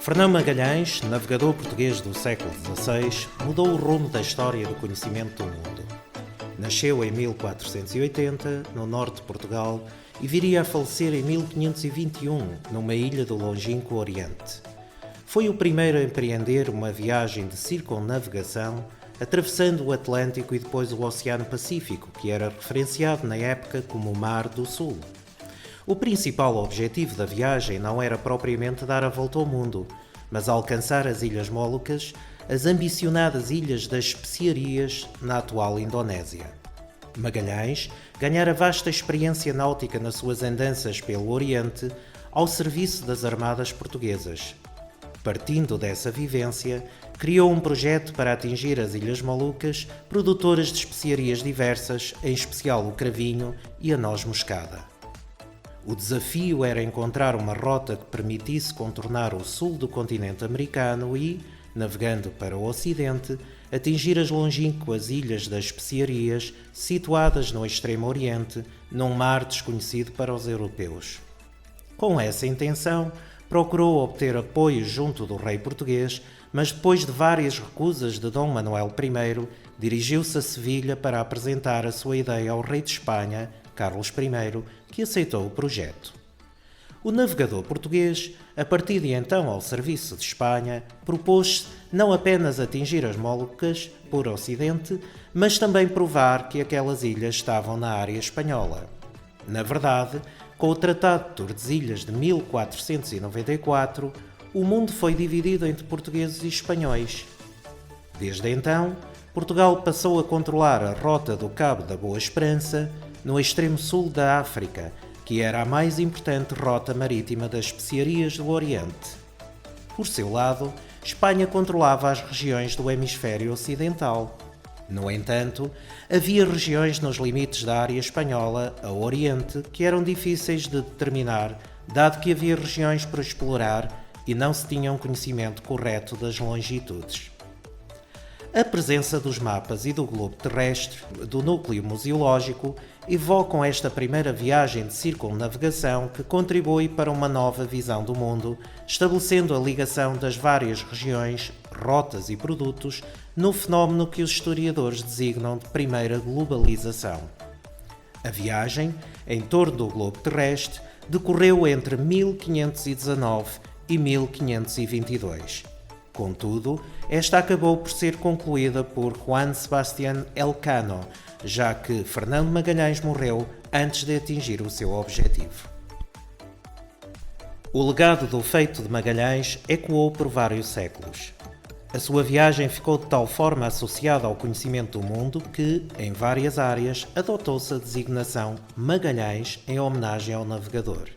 Fernão Magalhães, navegador português do século XVI, mudou o rumo da história do conhecimento do mundo. Nasceu em 1480, no norte de Portugal, e viria a falecer em 1521, numa ilha do longínquo Oriente. Foi o primeiro a empreender uma viagem de circunnavegação, atravessando o Atlântico e depois o Oceano Pacífico, que era referenciado na época como o Mar do Sul. O principal objetivo da viagem não era propriamente dar a volta ao mundo, mas alcançar as Ilhas Molucas, as ambicionadas Ilhas das Especiarias, na atual Indonésia. Magalhães ganhara vasta experiência náutica nas suas andanças pelo Oriente, ao serviço das armadas portuguesas. Partindo dessa vivência, criou um projeto para atingir as Ilhas Molucas, produtoras de especiarias diversas, em especial o cravinho e a noz moscada. O desafio era encontrar uma rota que permitisse contornar o sul do continente americano e, navegando para o ocidente, atingir as longínquas Ilhas das Especiarias, situadas no extremo oriente, num mar desconhecido para os europeus. Com essa intenção, procurou obter apoio junto do rei português, mas depois de várias recusas de Dom Manuel I, dirigiu-se a Sevilha para apresentar a sua ideia ao rei de Espanha, Carlos I, que aceitou o projeto. O navegador português, a partir de então ao serviço de Espanha, propôs-se não apenas atingir as Molucas por ocidente, mas também provar que aquelas ilhas estavam na área espanhola. Na verdade, com o Tratado de Tordesilhas de 1494, o mundo foi dividido entre portugueses e espanhóis. Desde então, Portugal passou a controlar a rota do Cabo da Boa Esperança, no extremo sul da África, que era a mais importante rota marítima das especiarias do Oriente. Por seu lado, Espanha controlava as regiões do hemisfério ocidental. No entanto, havia regiões nos limites da área espanhola, a Oriente, que eram difíceis de determinar, dado que havia regiões por explorar e não se tinha um conhecimento correto das longitudes. A presença dos mapas e do globo terrestre, do núcleo museológico, evocam esta primeira viagem de circunnavegação que contribui para uma nova visão do mundo, estabelecendo a ligação das várias regiões, rotas e produtos no fenómeno que os historiadores designam de primeira globalização. A viagem, em torno do globo terrestre, decorreu entre 1519 e 1522. Contudo, esta acabou por ser concluída por Juan Sebastián Elcano, já que Fernão Magalhães morreu antes de atingir o seu objetivo. O legado do feito de Magalhães ecoou por vários séculos. A sua viagem ficou de tal forma associada ao conhecimento do mundo que, em várias áreas, adotou-se a designação Magalhães em homenagem ao navegador.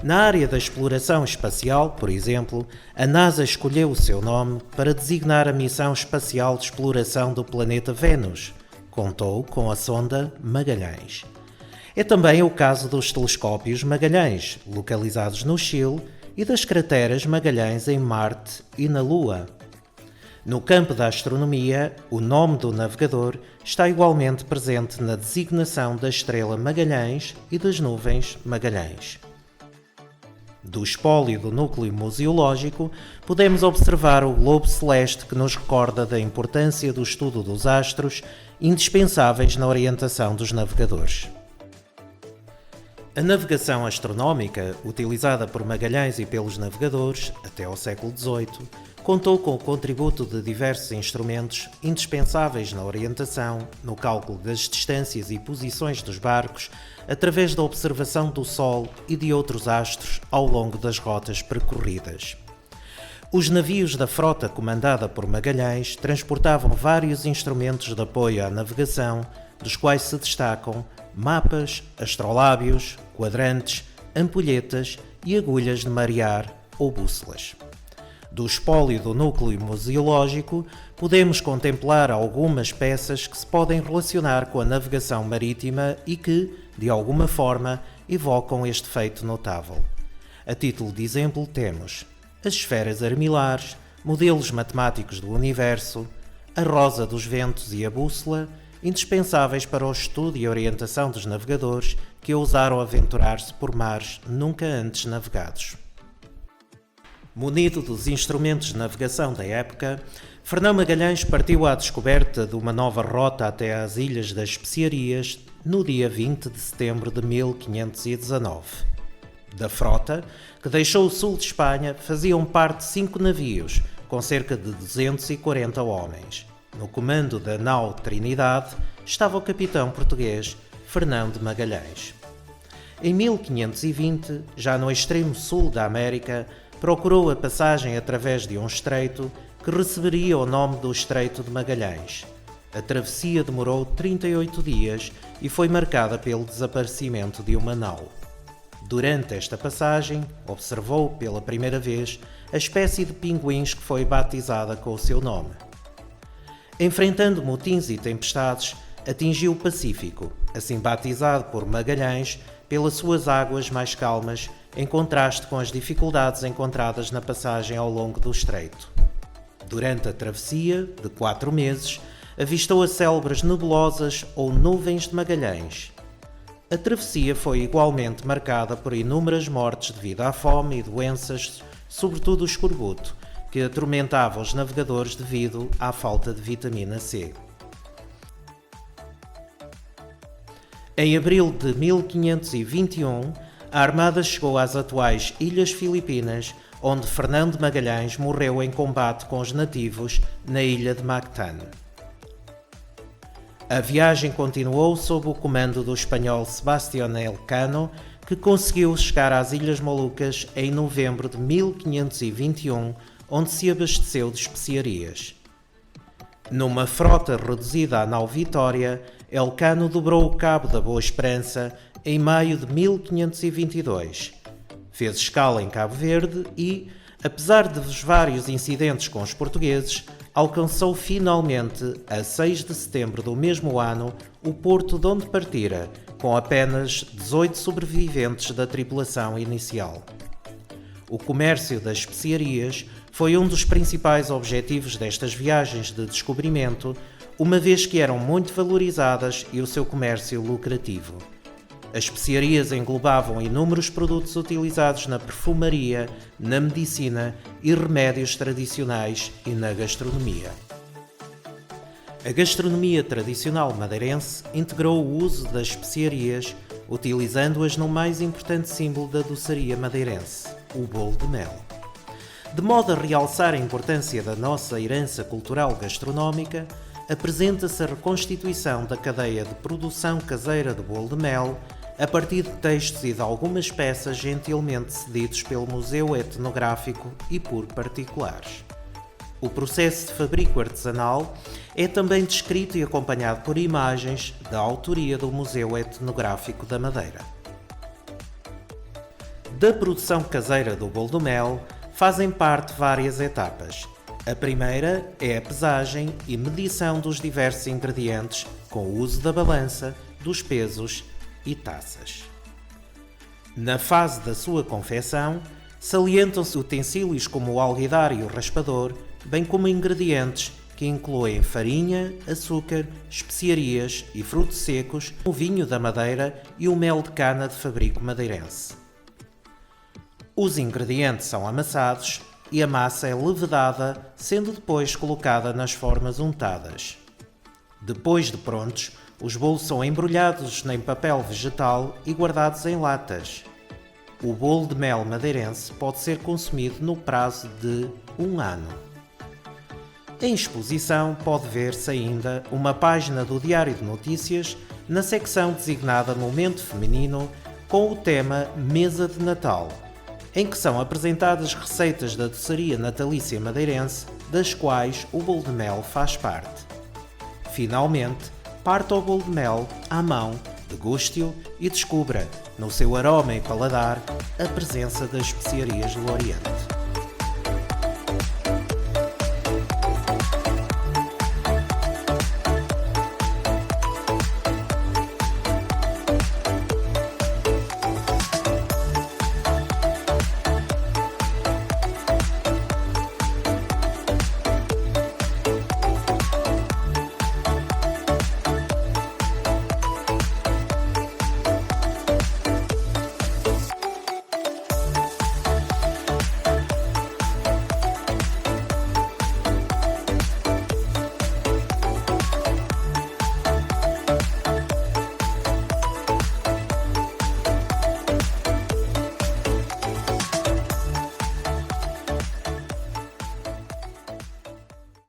Na área da exploração espacial, por exemplo, a NASA escolheu o seu nome para designar a missão espacial de exploração do planeta Vênus. Contou com a sonda Magalhães. É também o caso dos telescópios Magalhães, localizados no Chile, e das crateras Magalhães em Marte e na Lua. No campo da astronomia, o nome do navegador está igualmente presente na designação da estrela Magalhães e das nuvens Magalhães. Do espólio do núcleo museológico, podemos observar o globo celeste que nos recorda da importância do estudo dos astros, indispensáveis na orientação dos navegadores. A navegação astronómica, utilizada por Magalhães e pelos navegadores até ao século XVIII, contou com o contributo de diversos instrumentos indispensáveis na orientação, no cálculo das distâncias e posições dos barcos, através da observação do Sol e de outros astros ao longo das rotas percorridas. Os navios da frota comandada por Magalhães transportavam vários instrumentos de apoio à navegação, dos quais se destacam mapas, astrolábios, quadrantes, ampulhetas e agulhas de marear ou bússolas. Do espólio do núcleo museológico, podemos contemplar algumas peças que se podem relacionar com a navegação marítima e que, de alguma forma, evocam este feito notável. A título de exemplo temos as esferas armilares, modelos matemáticos do universo, a rosa dos ventos e a bússola, indispensáveis para o estudo e orientação dos navegadores que ousaram aventurar-se por mares nunca antes navegados. Munido dos instrumentos de navegação da época, Fernão Magalhães partiu à descoberta de uma nova rota até às Ilhas das Especiarias no dia 20 de setembro de 1519. Da frota, que deixou o sul de Espanha, faziam parte 5 navios, com cerca de 240 homens. No comando da nau Trinidade estava o capitão português Fernão de Magalhães. Em 1520, já no extremo sul da América, procurou a passagem através de um estreito que receberia o nome do Estreito de Magalhães. A travessia demorou 38 dias e foi marcada pelo desaparecimento de uma nau. Durante esta passagem, observou pela primeira vez a espécie de pinguins que foi batizada com o seu nome. Enfrentando motins e tempestades, atingiu o Pacífico, assim batizado por Magalhães pelas suas águas mais calmas, em contraste com as dificuldades encontradas na passagem ao longo do estreito. Durante a travessia, de 4 meses, avistou as célebres nebulosas ou nuvens de Magalhães. A travessia foi igualmente marcada por inúmeras mortes devido à fome e doenças, sobretudo o escorbuto, que atormentava os navegadores devido à falta de vitamina C. Em abril de 1521, a Armada chegou às atuais Ilhas Filipinas, onde Fernão de Magalhães morreu em combate com os nativos na ilha de Mactan. A viagem continuou sob o comando do espanhol Sebastián Elcano, que conseguiu chegar às Ilhas Molucas em novembro de 1521, onde se abasteceu de especiarias. Numa frota reduzida à nau Vitória, Elcano dobrou o Cabo da Boa Esperança em maio de 1522. Fez escala em Cabo Verde e, apesar dos vários incidentes com os portugueses, alcançou finalmente, a 6 de setembro do mesmo ano, o porto de onde partira, com apenas 18 sobreviventes da tripulação inicial. O comércio das especiarias foi um dos principais objetivos destas viagens de descobrimento, uma vez que eram muito valorizadas e o seu comércio lucrativo. As especiarias englobavam inúmeros produtos utilizados na perfumaria, na medicina e remédios tradicionais e na gastronomia. A gastronomia tradicional madeirense integrou o uso das especiarias, utilizando-as no mais importante símbolo da doçaria madeirense, o bolo de mel. De modo a realçar a importância da nossa herança cultural gastronómica, apresenta-se a reconstituição da cadeia de produção caseira do bolo de mel, a partir de textos e de algumas peças gentilmente cedidos pelo Museu Etnográfico e por particulares. O processo de fabrico artesanal é também descrito e acompanhado por imagens da autoria do Museu Etnográfico da Madeira. Da produção caseira do bolo de mel fazem parte várias etapas. A primeira é a pesagem e medição dos diversos ingredientes com o uso da balança, dos pesos e taças. Na fase da sua confecção, salientam-se utensílios como o alguidar e o raspador, bem como ingredientes que incluem farinha, açúcar, especiarias e frutos secos, o vinho da Madeira e o mel de cana de fabrico madeirense. Os ingredientes são amassados e a massa é levedada, sendo depois colocada nas formas untadas. Depois de prontos, os bolos são embrulhados em papel vegetal e guardados em latas. O bolo de mel madeirense pode ser consumido no prazo de 1 ano. Em exposição pode ver-se ainda uma página do Diário de Notícias na secção designada Momento Feminino com o tema Mesa de Natal, em que são apresentadas receitas da doçaria natalícia madeirense, das quais o bolo de mel faz parte. Finalmente, parta o bolo de mel à mão, deguste-o e descubra, no seu aroma e paladar, a presença das especiarias do Oriente.